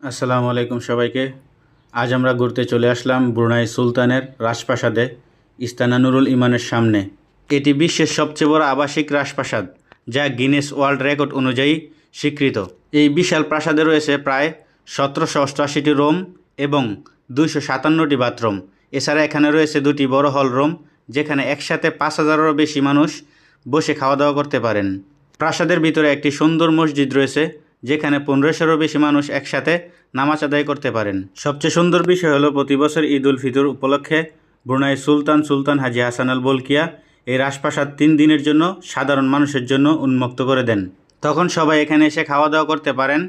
আসসালামু আলাইকুম সবাইকে। আজ আমরা ঘুরতে চলে আসলাম ব্রুনাই সুলতানের রাজপ্রাসাদে ইস্তানা নুরুল ইমানের সামনে। এটি বিশ্বের সবচেয়ে বড় আবাসিক রাজপ্রাসাদ, যা গিনেস ওয়ার্ল্ড রেকর্ড অনুযায়ী স্বীকৃত। এই বিশাল প্রাসাদে রয়েছে প্রায় 1788টি রুম এবং 257টি বাথরুম। এছাড়া এখানে রয়েছে দুটি বড় হল রুম, যেখানে একসাথে 5000-এরও বেশি মানুষ বসে খাওয়া দাওয়া করতে পারেন। প্রাসাদের ভিতরে একটি সুন্দর মসজিদ রয়েছে, যেখানে 1500-এরও বেশি মানুষ একসাথে নামাজ আদায় করতে পারেন। সবচেয়ে সুন্দর বিষয় হলো, প্রতি বছর ঈদ উল ফিতর উপলক্ষে ব্রুনাই সুলতান হাজী হাসান আল বলকিয়া এই রাজপ্রাসাদ 3 দিনের জন্য সাধারণ মানুষের জন্য উন্মুক্ত করে দেন। তখন সবাই এখানে এসে খাওয়া দাওয়া করতে পারেন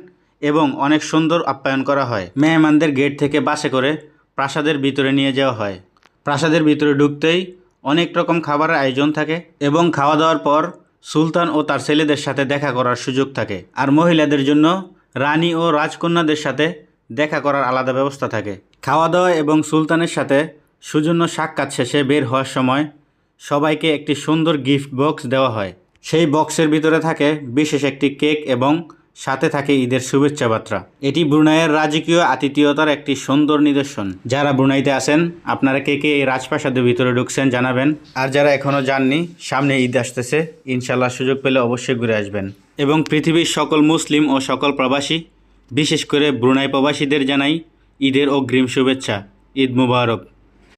এবং অনেক সুন্দর আপ্যায়ন করা হয়। মেহমানদের গেট থেকে বাসে করে প্রাসাদের ভিতরে নিয়ে যাওয়া হয়। প্রাসাদের ভিতরে ঢুকতেই অনেক রকম খাবারের আয়োজন থাকে এবং খাওয়া দাওয়ার পর সুলতান ও তার ছেলেদের সাথে দেখা করার সুযোগ থাকে। আর মহিলাদের জন্য রানী ও রাজকন্যাদের সাথে দেখা করার আলাদা ব্যবস্থা থাকে। খাওয়া দাওয়া এবং সুলতানের সাথে সৌজন্য সাক্ষাৎ শেষে বের হওয়ার সময় সবাইকে একটি সুন্দর গিফট বক্স দেওয়া হয়। সেই বক্সের ভিতরে থাকে বিশেষ একটি কেক এবং সাথে থাকে ঈদের শুভেচ্ছা বার্তা। এটি ব্রুনাইয়ের রাজকীয় আতিথেয়তার একটি সুন্দর নিদর্শন। যারা ব্রুনাইতে আছেন, আপনারা কে কে এই রাজপ্রাসাদের ভিতরে ঢুকছেন জানাবেন। আর যারা এখনও যাননি, সামনে ঈদ আসতেছে, ইনশাল্লাহ সুযোগ পেলে অবশ্যই ঘুরে আসবেন। এবং পৃথিবীর সকল মুসলিম ও সকল প্রবাসী, বিশেষ করে ব্রুনাই প্রবাসীদের জানাই ঈদের অগ্রিম শুভেচ্ছা। ঈদ মুবারক।